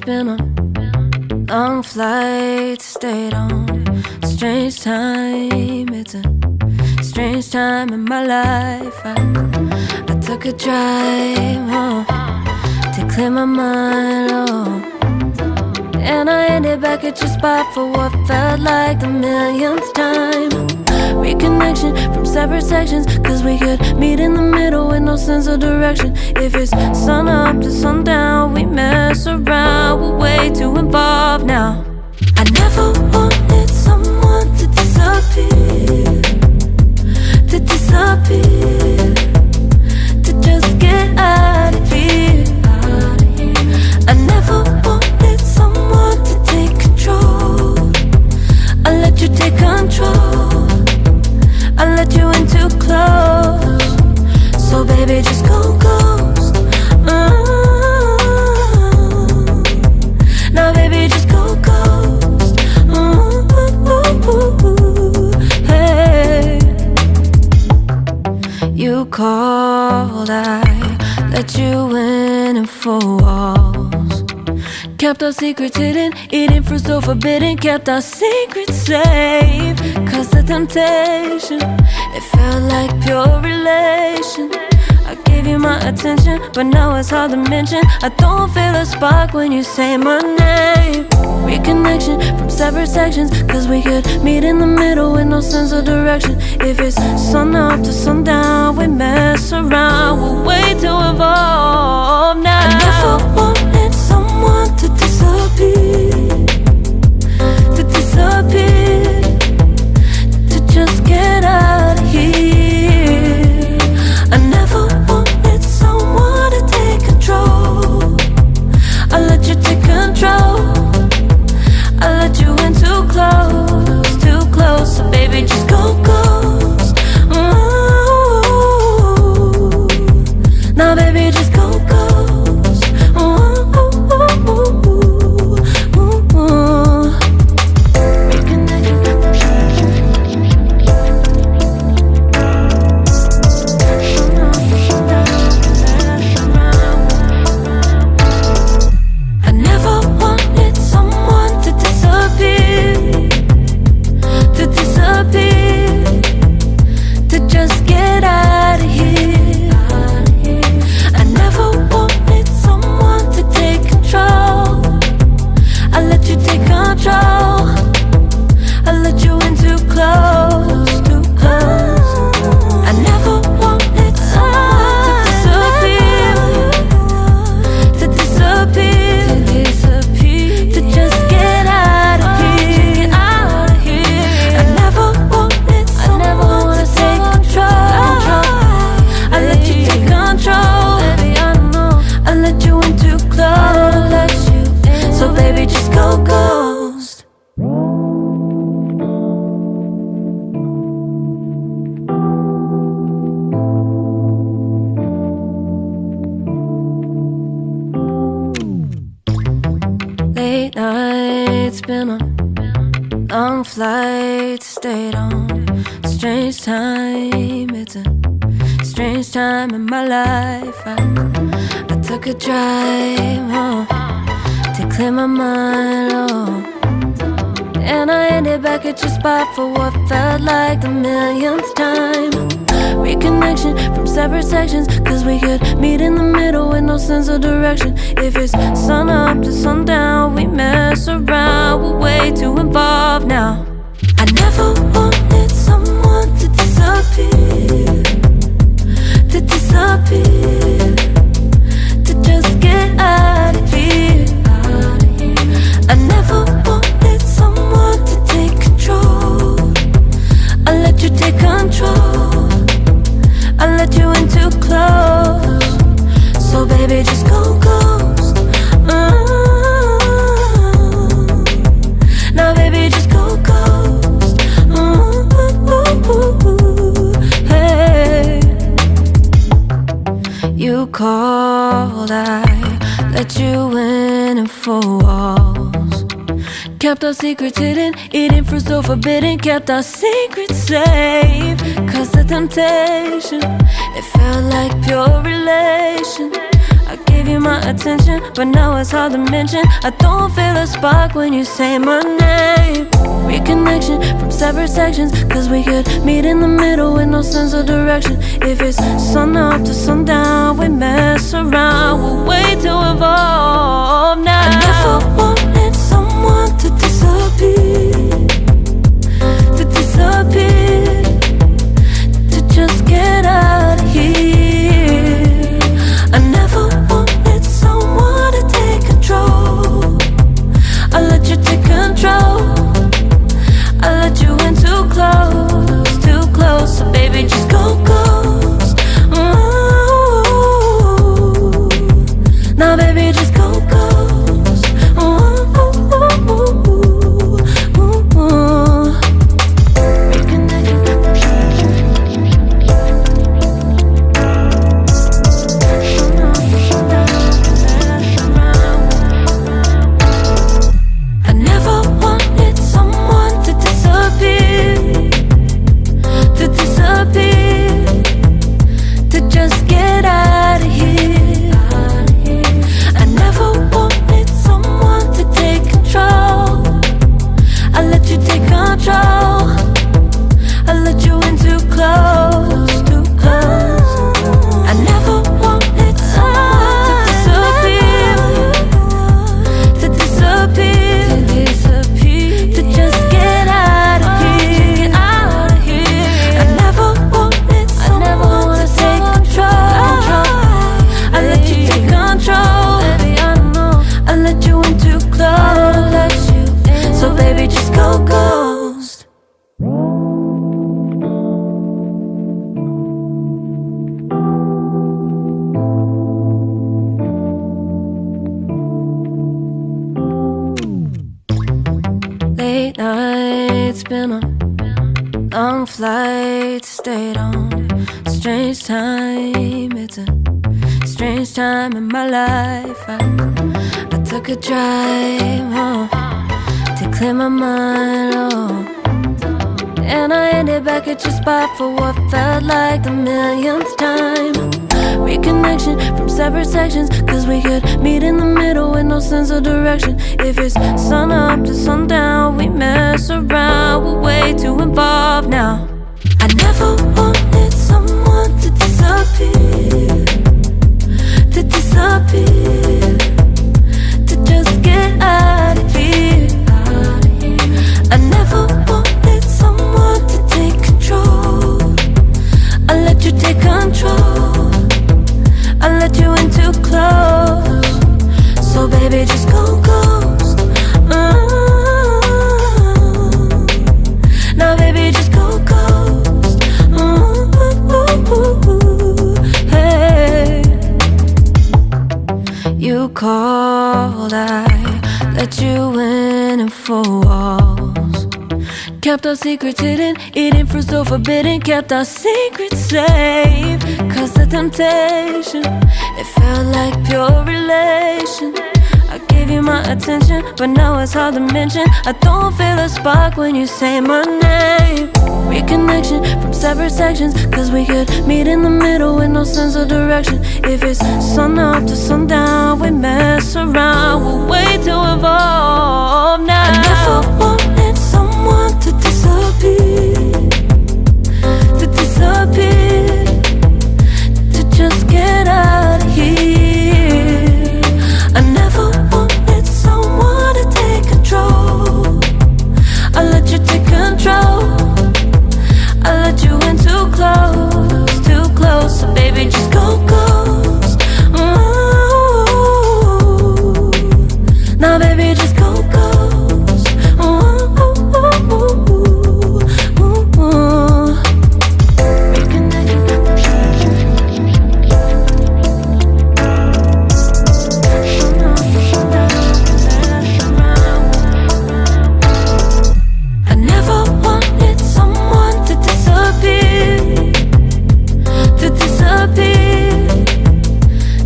been a long flight, stayed on a strange time. It's a strange time in my life. I took a drive home to clear my mind, and I ended back at your spot for what felt like the millionth time. Reconnection from separate sections, cause we could meet in the middle with no sense of direction. If it's sun up to sundown, we mess around, we're way too involved now. I never wanted someone to disappear, to disappear, to just get out of here. I never wanted someone to take control. I let you take control, I let you in too close. So baby, just go ghost. Now baby, just go ghost. Hey, you called, I let you in and 4 walls. Kept our secrets hidden, eating fruit so forbidden. Kept our secrets safe, cause the temptation, it felt like pure relation. I gave you my attention, but now it's hard to mention. I don't feel a spark when you say my name. Reconnection from separate sections, cause we could meet in the middle with no sense of direction. If it's sun up to sundown, we mess around, we're way too involved now. I never wanted someone to disappear, to disappear, to just get out of here. I never wanted someone to take control. I let you take control, I let you in too close, too close. So baby, just go ghost. Ooh. Now baby, just go ghost. Ooh. I never wanted someone to disappear, to disappear, to just get out of here. I never wanted someone to take control. I let you take control, I let you in too close, too close. I never wanted someone to disappear, to disappear, to just get out of here, out of here. I never wanted someone to take control. I let you take control, baby, I know. I let you in too close, so baby, just go ghost. Late nights, been a long flight, stayed on a strange time. It's a strange time in my life. I took a drive home to clear my mind, and I ended back at your spot for what felt like the millionth time. Reconnection from separate sections, cause we could meet in the middle with no sense of direction. If it's sun up to sundown, we mess around, we're way too involved now. I never wanted someone to disappear, to disappear, to just get out of here. I never wanted someone to take control. I let you take control, I let you in too close. So baby, just go ghost. Now baby, just go ghost. Hey, you called, I let you in and 4 walls. Kept our secrets hidden, eating fruit so forbidden. Kept our secrets safe, cause the temptation, it felt like pure relation. I I gave you my attention, but now it's hard to mention. I don't feel a spark when you say my name. Reconnection from separate sections, cause we could meet in the middle with no sense of direction. If it's sun up to sundown, we mess around, we'll wait to evolve now. I never wanted someone to disappear, to disappear, to just get out of here. I never wanted someone to take control. I let you take control. I let you in too close, so baby just go ghost. Ooh. Now baby just go ghost. I never wanted someone to disappear, to just get out of here. I never wanted someone to take control. I let you take control. I let you in too close, too close. I never wanted someone to disappear, to just get out of here. I never wanted someone to take control. I let you take control. I let you in too close. So baby just go ghost. Late nights, been on long flights, stayed on strange time. It's a strange time in my life. I took a drive home to clear my mind, and I ended back at your spot for what felt like the millionth time. Reconnection from separate sections, cause we could meet in the middle with no sense of direction. If it's sun up to sundown, we mess around, we're way too involved now. I never wanted someone to disappear, to disappear, to just get out of here. I never wanted someone to take control. I let you take control. I let you in too close, so baby just go ghost. Now baby just go ghost. Hey. You called, I let you in and 4 walls. Kept our secrets hidden, eating fruit so forbidden. Kept our secrets safe, cause the temptation, it felt like pure relation. I gave you my attention, but now it's hard to mention. I don't feel a spark when you say my name. Reconnection from separate sections, cause we could meet in the middle with no sense of direction. If it's sun up to sundown, we mess around, we'll wait to evolve now. I never wanted someone to disappear, to disappear, to just get out of here. I never wanted someone to take control. I let you take control. I let you in too close, so baby just go ghost. Ooh. Now baby just go ghost. Ooh.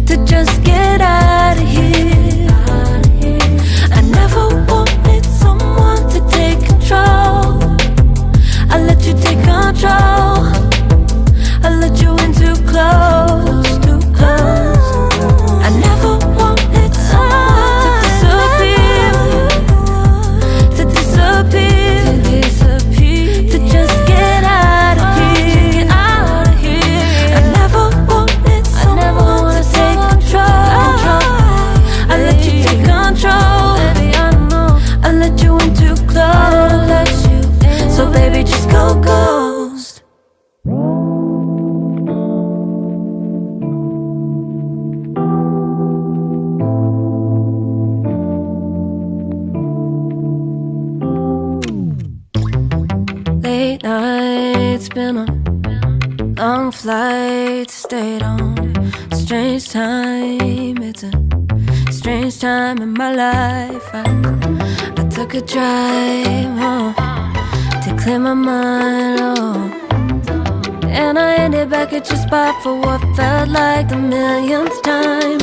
To just get out of here. I never late nights, been on long flights, stayed on strange time. It's a strange time in my life. I took a drive home to clear my mind, and I ended back at your spot for what felt like the millionth time.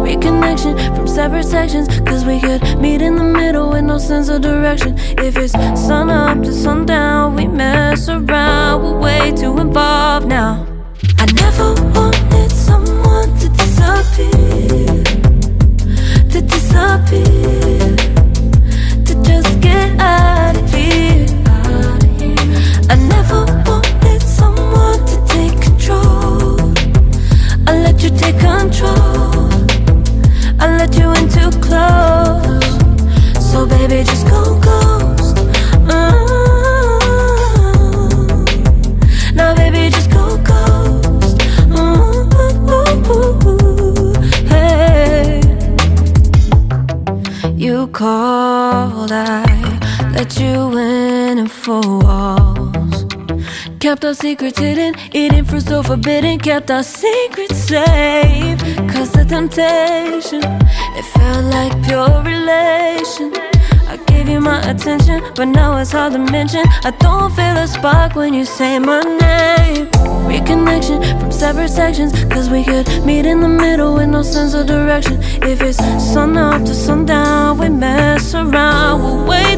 Reconnection from separate sections, cause we could meet in the middle with no sense of direction. If it's sun up to sundown, we mess around, we're way too involved now. I never wanted someone to disappear, to just get out of here. I never wanted someone to take control. I let you take control, I let you in too close. So baby, just go ghost. Now baby, just go ghost. Hey, you called, I let you in and 4 walls. Kept our secrets hidden, eating fruit so forbidden. Kept our secrets safe, cause the temptation, it felt like pure relation. I gave you my attention, but now it's hard to mention. I don't feel a spark when you say my name. Reconnection from separate sections, cause we could meet in the middle with no sense of direction. If it's sun up to sundown, we mess around, we'll wait